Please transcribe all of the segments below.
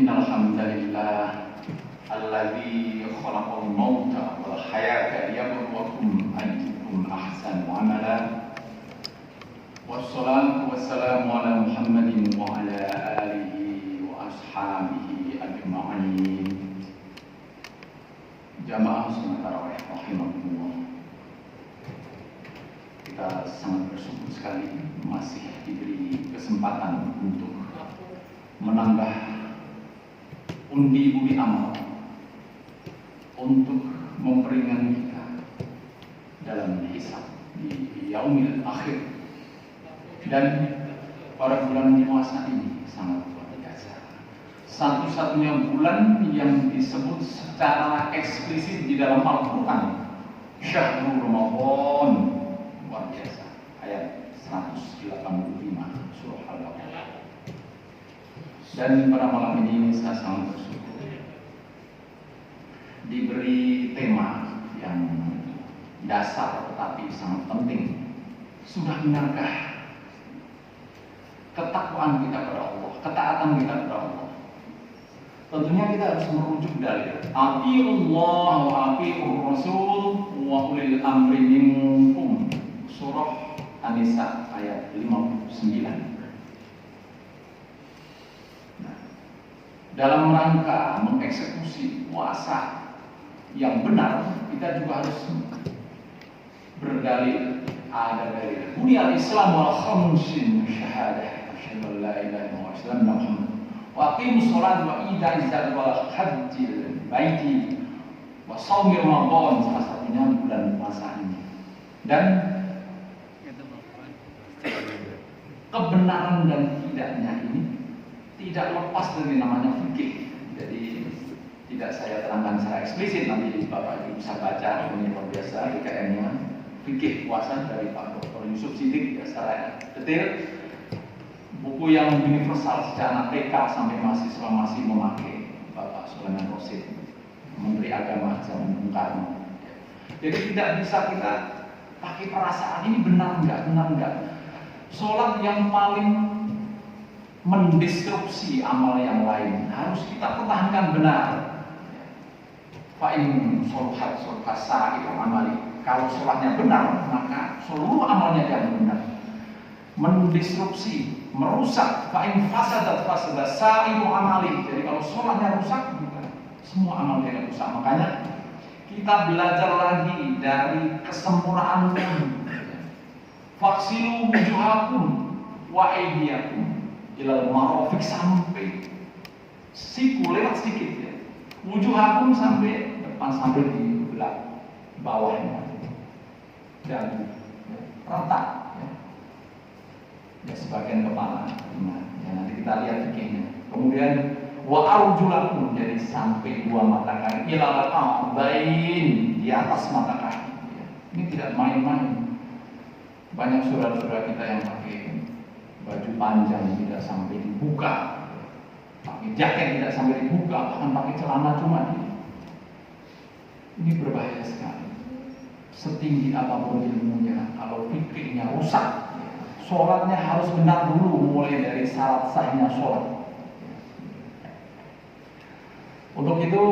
Innal hamdalillah alladzi khalaqal mauta wal hayata liyabluwakum ayyukum ahsanu amala. Wassalatu wassalamu ala Muhammadin wa ala alihi wa ashabihi ajma'in. Jamaah salat tarawih rahimakumullah. Kita sangat bersyukur sekali masih diberi kesempatan untuk menambah undi-undi amal untuk memperingan kita dalam hisab di yaumil akhir. Dan pada bulan puasa ini sangat luar biasa. Satu-satunya bulan yang disebut secara eksplisit di dalam Al-Quran, Syahrul Ramadan, luar biasa. Ayat 185 surah Al-Baqarah. Dan pada malam ini saya sangat bersyukur diberi tema yang dasar tetapi sangat penting. Sudah benarkah ketakwaan kita kepada Allah, ketaatan kita kepada Allah? Tentunya kita harus merujuk dalil. Atiullah wa atiur rasul wa ulil amri minkum. Surah An-Nisa ayat 59. Dalam rangka mengeksekusi puasa yang benar, kita juga harus berdalil. Ada dalil. Buniyal Islam wal khamsin syahadah asyhadu an la ilaha illallah wa asyhadu anna Muhammadan wa aqimus shalah wa ita'iz zakat wal hajjil baiti wa shaumi ramadan, salah satunya bulan puasa ini. Dan kebenaran dan tidaknya ini tidak lepas dari namanya fikih. Jadi tidak saya terangkan secara eksplisit, nanti Bapak Ibu bisa baca, ini luar biasa DKM-nya fikih puasa dari Pak Dr. Yusuf Siddiq ya, secara detail. Buku yang universal sejak anak TK sampai mahasiswa masih memakai, Bapak Sulaiman Rosid, Menteri Agama zaman Bung Karno. Jadi tidak bisa kita pakai perasaan ini benar enggak. Sholat yang paling mendisrupsi amal yang lain harus kita pertahankan benar. Fa'in soluhat solkasa itu amali. Kalau sholatnya benar, maka seluruh amalnya akan benar. Mendisrupsi, merusak. Fa'in fasadat sa'iru amali. Jadi kalau sholatnya rusak, semua amalnya akan rusak. Makanya kita belajar lagi dari kesempurnaan wudhu. Faksilu wujuhakum wa aydiyakum ilal marafiq, sampai siku lewat sedikit ya. Wujuhakum sampai depan, sampai di belakang bawahnya dan rata ya, sebagian kepala. Nah, ya, nanti kita lihat fikihnya. Kemudian wa arjulakum, jadi sampai dua mata kaki ilal a'bain, di atas mata kaki ya. Ini tidak main-main. Banyak saudara-saudara kita yang pakai baju panjang tidak sampai dibuka, pakai jaket tidak sampai dibuka, bahkan pakai celana cuma ini berbahaya sekali. Setinggi apapun ilmunya, kalau fikihnya rusak, sholatnya harus benar dulu, mulai dari syarat sahnya sholat. Untuk itu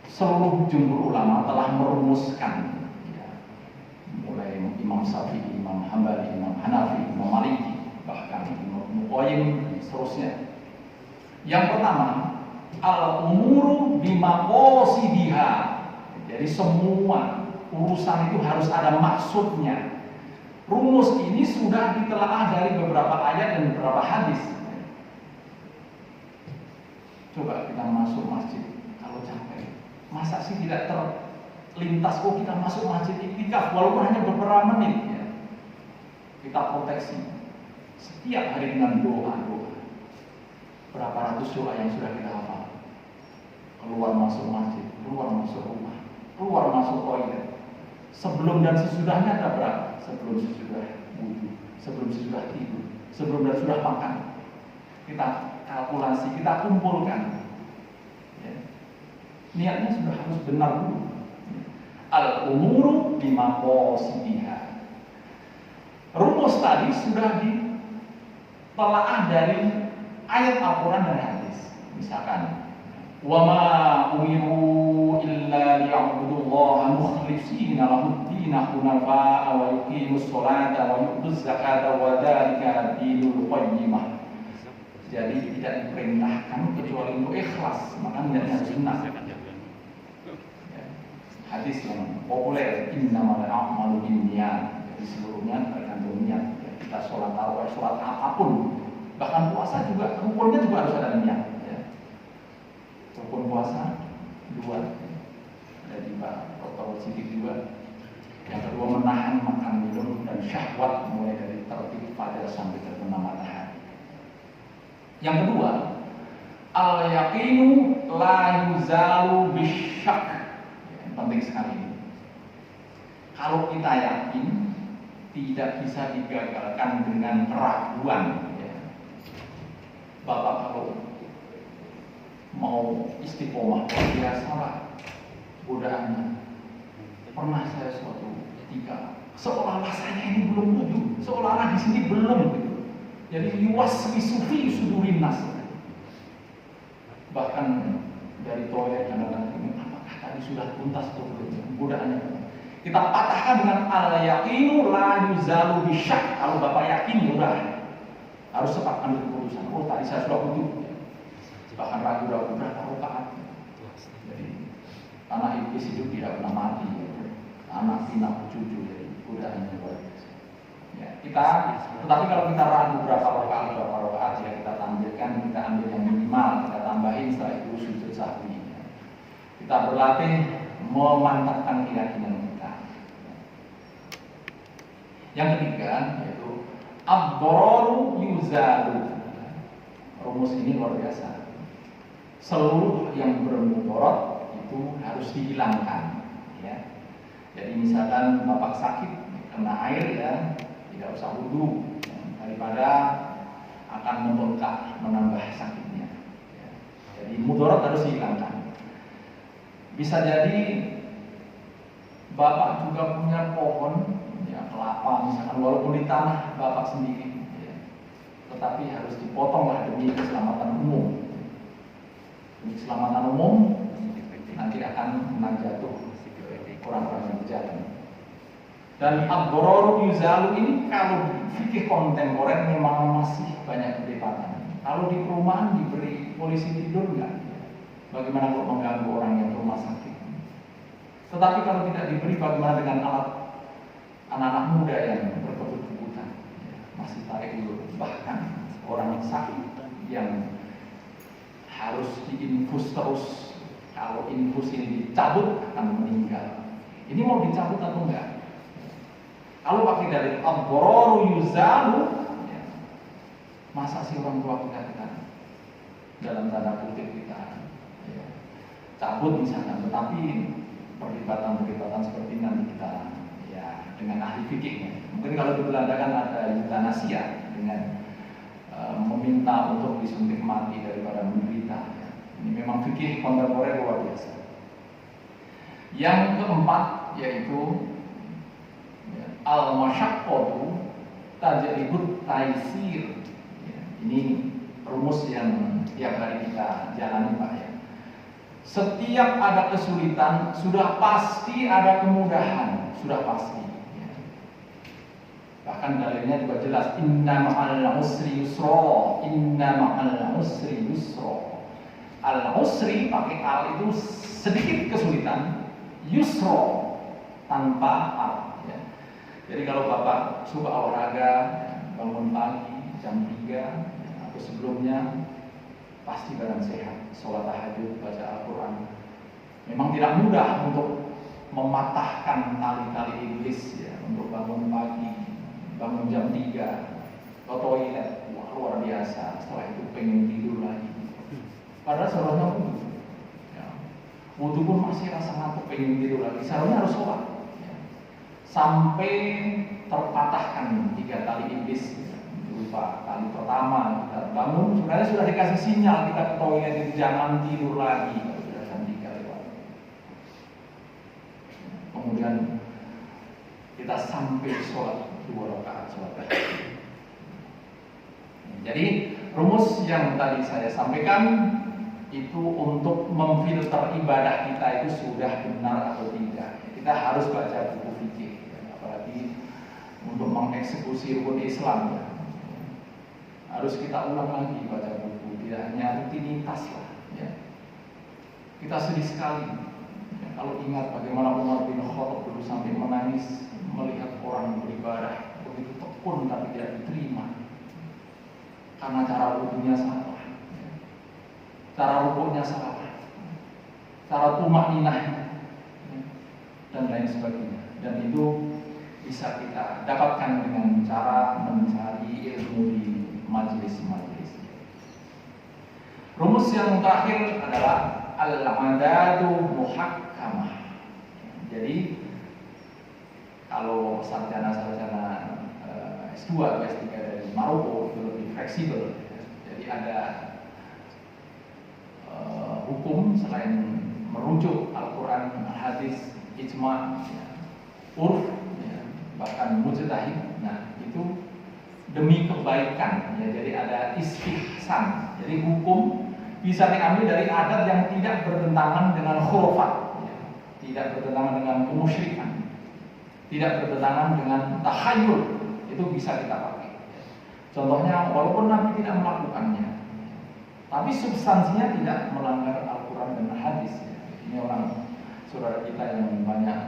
seluruh jumhur ulama telah merumuskan, mulai Imam Syafi'i, Imam Hambali, Imam Hanafi, Imam Maliki, bahkan Imam Muqayyim, seterusnya. Yang pertama, al-umuru bimaqasidiha. Jadi semua urusan itu harus ada maksudnya. Rumus ini sudah ditelaah dari beberapa ayat dan beberapa hadis. Coba kita masuk masjid, kalau capek, masa sih tidak terlintas kok kita masuk masjid iktikaf walaupun hanya beberapa menit ya. Kita proteksi setiap hari dengan doa. Berapa ratus doa yang sudah kita hafal. Keluar masuk masjid, keluar masuk rumah, keluar masuk toilet. Sebelum dan sesudahnya ada berapa? Sebelum sesudah wudhu, sebelum sesudah tidur, sebelum dan sudah makan. Kita kalkulasi, kita kumpulkan ya. Niatnya sudah harus benar dulu. Al-umuru bimaqasidiha. Rumus tadi sudah ditelaah dari ayat Al-Quran dan hadis. Misalkan, wa ma umiru illa liya'budullaha mukhlishina lahud-din hunafa'a wa yuqimus sholata wa yu'tuz zakata wa dzalika dinul qayyimah. Jadi tidak diperintahkan kecuali untuk ikhlas, maka niatnya sunnah. Hadis yang populer, innamal a'malu binniyat. Jadi seluruhnya tergantung niat. Kita sholat tarawih, sholat apapun, bahkan puasa juga, rukunnya juga harus ada niat. Rukun puasa 2, ada di Pak Dr. Sidik juga. Yang kedua, menahan makan minum dan syahwat mulai dari terbit fajar sampai terbenam matahari. Yang kedua, al-yaqinu la yuzalu bisyak. Penting sekali. Kalau kita yakin, tidak bisa digagalkan dengan keraguan. Bapak kalau mau istiqomah biasa lah godaannya. Pernah saya suatu ketika seolah-olah saya ini belum tuju, seolah-olah di sini belum gitu. Jadi yuwaswisufi sudurin nas. Bahkan dari toilet kadang-kadang ini, apakah tadi sudah tuntas atau belum godaannya? Kita patahkan dengan al-yaqinu la yuzalu bisyak. Kalau Bapak yakin, udah harus cepat ambil keputusan. Oh, tadi saya sudah butuh. Bahkan ragu-ragu berapa rakaat. Jadi anak iblis itu tidak pernah mati. Anak pinak cucu, jadi godaannya luar biasa. Ya, tetapi kalau kita ragu berapa rakaat ya kita tampilkan, kita ambil yang minimal, kita tambahin, setelah itu sujud sahwi. Kita berlatih memantapkan keyakinan kita. Yang ketiga yaitu ad-dararu yuzalu. Rumus ini luar biasa. Seluruh yang bermudarat itu harus dihilangkan. Ya. Jadi misalkan Bapak sakit kena air ya, tidak usah wudu ya, daripada akan membengkak menambah sakitnya. Ya. Jadi mudarat harus dihilangkan. Bisa jadi Bapak juga punya pohon ya, kelapa misalkan, walaupun di tanah Bapak sendiri ya, tetapi harus dipotonglah demi keselamatan umum. Demi keselamatan umum nanti akan menjatuh orang-orang yang berjalan. Dan ad-dararu yuzalu ini kalau fikih kontemporer memang masih banyak perdebatan. Kalau di perumahan diberi polisi tidur enggak? Bagaimana kalau mengganggu orang yang ke rumah sakit? Tetapi kalau tidak diberi, bagaimana dengan anak-anak muda yang berkebut-kebutan, masih tarik ulur, bahkan orang yang sakit yang harus diinfus terus. Kalau infus ini dicabut akan meninggal. Ini mau dicabut atau enggak? Kalau pakai dari ad-dararu yuzalu, ya, masa sih orang tua kita dalam tanda kutip kita ya, cabut misalnya, tetapi perdebatan seperti ini nanti kita ya dengan ahli fikihnya. Mungkin kalau di Belanda kan ada eutanasia dengan meminta untuk disuntik mati daripada menderita. Ya. Ini memang fikih kontemporer luar biasa. Yang keempat yaitu ya, al-masyaqqatu tajribut taisir. Ya, ini rumus yang tiap hari kita jalani Pak ya. Setiap ada kesulitan sudah pasti ada kemudahan, sudah pasti. Ya. Bahkan dalilnya juga jelas, inna ma'al usri yusra, inna ma'al usri yusra. Al-usri pakai al itu sedikit kesulitan, yusra tanpa al. Ya. Jadi kalau Bapak suka olahraga, bangun pagi jam 3 atau sebelumnya, pasti badan sehat, sholat tahajud, baca Al-Quran. Memang tidak mudah untuk mematahkan tali-tali iblis ya, untuk bangun pagi, bangun jam 3, ke toilet, wah, luar biasa. Setelah itu pengen tidur lagi. Padahal seharusnya wudu. Ya. Wudu pun masih rasa ngantuk, pengen tidur lagi. Seharusnya harus sholat. Ya. Sampai terpatahkan 3 tali iblis. Lupa, tali pertama kita bangun, sebenarnya sudah dikasih sinyal kita ke toilet itu jangan tidur lagi. Sudah jam 3 lewat. Kemudian kita sampai sholat 2 rakaat sholat tahajud. Jadi rumus yang tadi saya sampaikan itu untuk memfilter ibadah kita itu sudah benar atau tidak. Kita harus baca buku fikih, apalagi untuk mengeksekusi rukun Islam ya. Harus kita ulang lagi baca buku, tidak hanya rutinitas lah ya. Kita sedih sekali ya, kalau ingat bagaimana Umar bin Khattab dulu sampai menangis melihat orang beribadah begitu tekun tapi tidak diterima karena cara wudunya salah, cara rukuknya salah, cara tumakninahnya dan lain sebagainya. Dan itu bisa kita dapatkan dengan cara mencari ilmu di majelis-majelis. Rumus yang terakhir adalah al-adadu muhakkamah. Jadi kalau sarjana-sarjana S2, S3 dari Maroko itu lebih fleksibel. Jadi ada hukum selain merujuk Al-Quran, hadis, ijma, ya, urf, ya, bahkan mujtahid. Nah itu demi kebaikan. Ya, jadi ada istihsan. Jadi hukum bisa diambil dari adat yang tidak bertentangan dengan khurafat, ya, tidak bertentangan dengan kemusyrikan, tidak bertentangan dengan takhayul. Itu bisa kita pakai. Contohnya, walaupun Nabi tidak melakukannya, tapi substansinya tidak melanggar Al-Quran dan hadis. Ini orang saudara kita yang banyak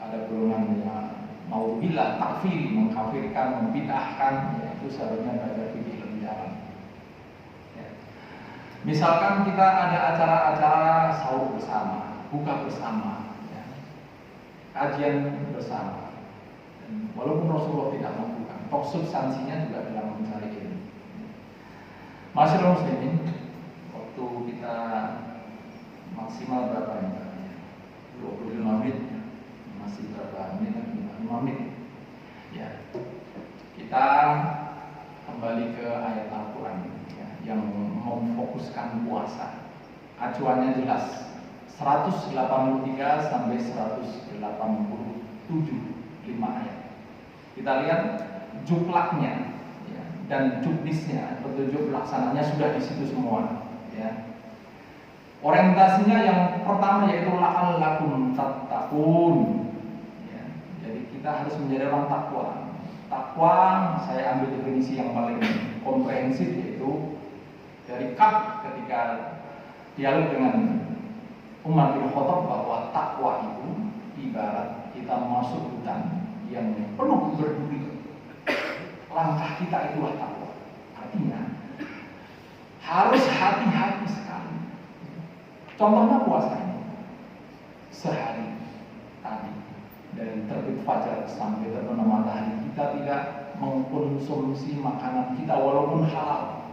ada golongan yang mau bilang takfir, mengkafirkan, membid'ahkan, ya, itu seharusnya belajar fikih lebih dalam. Ya. Misalkan kita ada acara-acara sahur bersama, buka bersama, ya, kajian bersama. Walaupun Rasulullah tidak melakukan, toh substansinya juga dalam mencari ilmu. Masyaallah muslimin, waktu kita maksimal berapa ya? 25 menit, masih berapa menit? 5 menit. Ya, kita kembali ke ayat Al-Quran ya, yang memfokuskan puasa. Acuannya jelas, 183 sampai 187, 5 ayat. Kita lihat juklaknya ya, dan juknisnya, petunjuk pelaksananya sudah di situ semua ya. Orientasinya yang pertama yaitu la'allakum tattaqun ya. Jadi kita harus menjadi orang takwa. Takwa saya ambil definisi yang paling komprehensif yaitu dari Ka'b ketika dialog dengan Umar bin Khattab bahwa takwa itu ibarat kita masuk hutan yang penuh berduri. Langkah kita itulah takwa. Artinya harus hati-hati sekali. Contohnya puasa ini. Sehari tadi dari terbit fajar sampai terbenam matahari kita tidak mengkonsumsi makanan kita walaupun halal.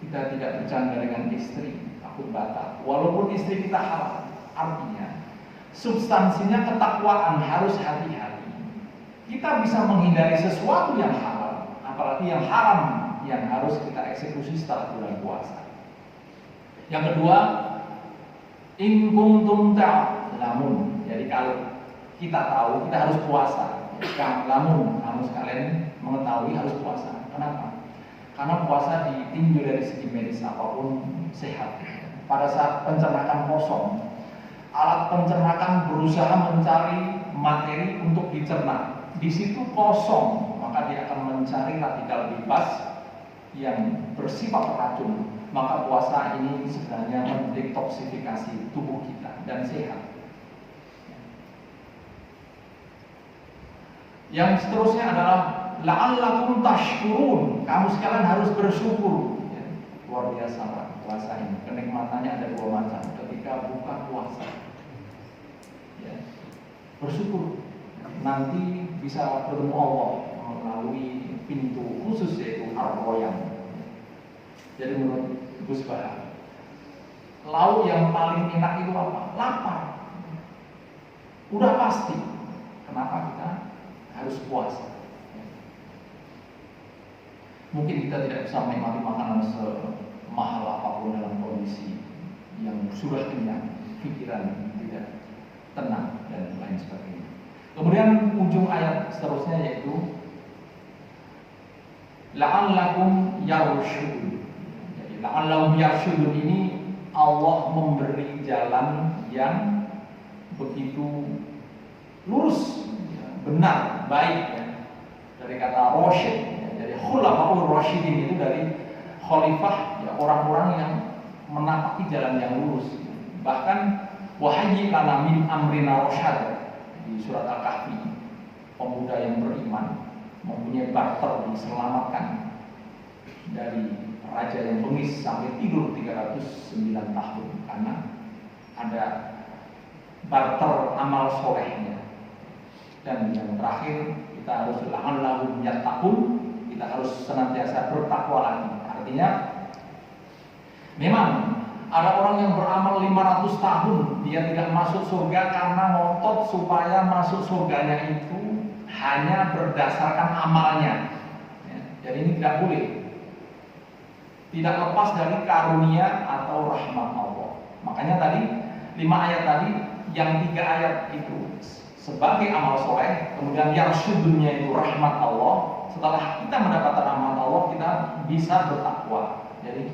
Kita tidak bercanda dengan istri, takut batal. Walaupun istri kita halal. Artinya substansinya ketakwaan, harus hati-hati. Kita bisa menghindari sesuatu yang halal, apalagi yang haram yang harus kita eksekusi setelah bulan puasa. Yang kedua, in kuntum ta'lamun. Jadi kalau kita tahu kita harus puasa, namun kamu sekalian mengetahui harus puasa. Kenapa? Karena puasa ditinjau dari segi medis apapun sehat. Pada saat pencernaan kosong, alat pencernaan berusaha mencari materi untuk dicerna. Di situ kosong, maka dia akan mencari radikal bebas yang bersifat racun. Maka puasa ini sebenarnya mendetoksifikasi tubuh kita dan sehat. Yang seterusnya adalah la'allakum tashkurun. Kamu sekalian harus bersyukur. Ya, luar biasa puasa ini. Kenikmatannya ada 2 macam. Ketika buka puasa, ya, bersyukur. Nanti bisa bertemu Allah melalui pintu khusus yaitu Ar-Royan. Jadi menurut Gus Bahar, lauk yang paling enak itu apa? Lapar. Udah pasti. Kenapa kita harus puasa? Mungkin kita tidak bisa menikmati makanan semahal apapun dalam kondisi yang sudah kenyang, pikiran tidak tenang dan lain sebagainya. Kemudian ujung ayat seterusnya yaitu la'allakum yarshudun. Jadi la'allahum yarshudun ini Allah memberi jalan yang begitu lurus, benar, baik ya. Dari kata rasyid, ya. Jadi khulafaur rasyidin itu dari khalifah, ya, orang-orang yang menapaki jalan yang lurus. Bahkan wahyi lana min amrina rasyad di surat Al-Kahfi, pemuda yang beriman mempunyai barter diselamatkan dari raja yang bengis sampai tidur 309 tahun karena ada barter amal solehnya. Dan yang terakhir, kita harus la'allahum yattaqun, kita harus senantiasa bertakwa lagi. Artinya memang ada orang yang beramal 500 tahun dia tidak masuk surga karena ngotot supaya masuk surganya itu hanya berdasarkan amalnya ya. Jadi ini tidak boleh, tidak lepas dari karunia atau rahmat Allah. Makanya tadi 5 ayat tadi, yang 3 ayat itu sebagai amal soleh, kemudian yang syudunnya itu rahmat Allah. Setelah kita mendapatkan rahmat Allah, kita bisa bertakwa. Jadi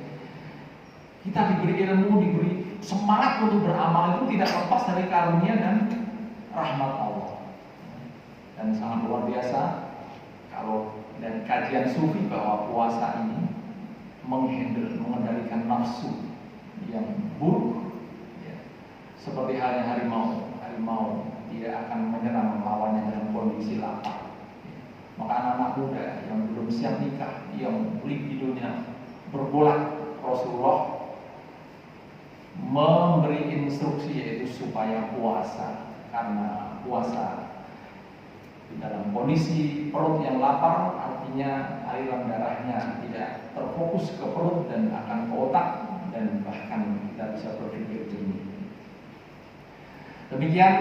kita diberi ilmu, diberi semangat untuk beramal itu tidak lepas dari karunia dan rahmat Allah. Dan sangat luar biasa kalau dari kajian sufi bahwa puasa ini mengendalikan nafsu yang buruk ya. Seperti halnya harimau tidak akan menyerang lawannya dalam kondisi lapar. Maka anak-anak muda yang belum siap nikah, yang libidonya berbolak, Rasulullah memberi instruksi yaitu supaya puasa, karena puasa di dalam kondisi perut yang lapar artinya aliran darahnya tidak terfokus ke perut dan akan ke otak, dan bahkan kita bisa berpikir jernih. Demikian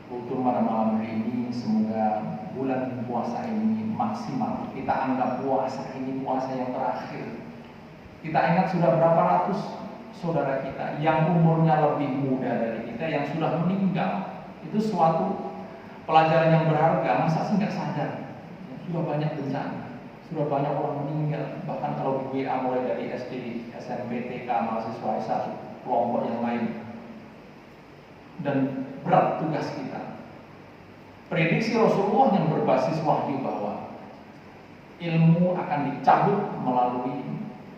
kultur pada malam hari ini. Semoga bulan puasa ini maksimal. Kita anggap puasa ini puasa yang terakhir. Kita ingat sudah berapa ratus saudara kita yang umurnya lebih muda dari kita yang sudah meninggal. Itu suatu pelajaran yang berharga. Masa sih nggak sadar? Ya, sudah banyak bencana, sudah banyak orang meninggal. Bahkan kalau di WA mulai dari SD, SMP, TK, mahasiswa S1, kelompok yang lain. Dan berat tugas kita. Prediksi Rasulullah yang berbasis wahyu bahwa ilmu akan dicabut melalui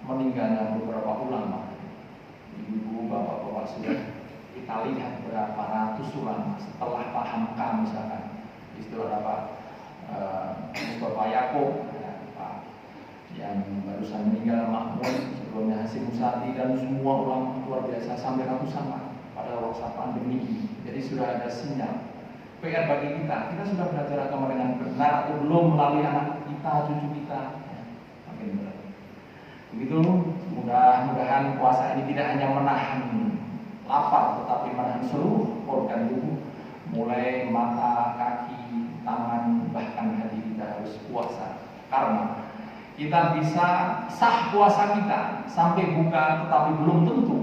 meninggalnya beberapa ulama. Ibu-ibu, bapak-bapak sudah kita lihat berapa ratus ulama setelah Pak Hamka misalkan, itu ada Pak Mustafa Yaakob, ya, Pak yang barusan meninggal Makmun, sebelumnya Hasyim Musadi, dan semua ulama luar biasa sampai ratusan Pak pada waktu pandemi ini. Jadi sudah ada sinyal. PR bagi kita sudah belajar agama dengan benar atau belum melalui anak kita, cucu kita. Ya, makin berat. Begitu, mudah-mudahan puasa ini tidak hanya menahan lapar, tetapi menahan seluruh organ tubuh, mulai mata, kaki, tangan, bahkan hati kita harus puasa. Karena kita bisa sah puasa kita sampai buka, tetapi belum tentu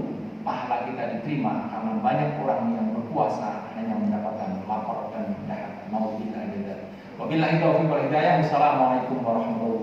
pahala kita diterima, karena banyak orang yang berpuasa hanya mendapatkan lapar dan dahak. Nauzubillah. Wabillahi taufiq wal hidayah. Wassalamualaikum warahmatullahi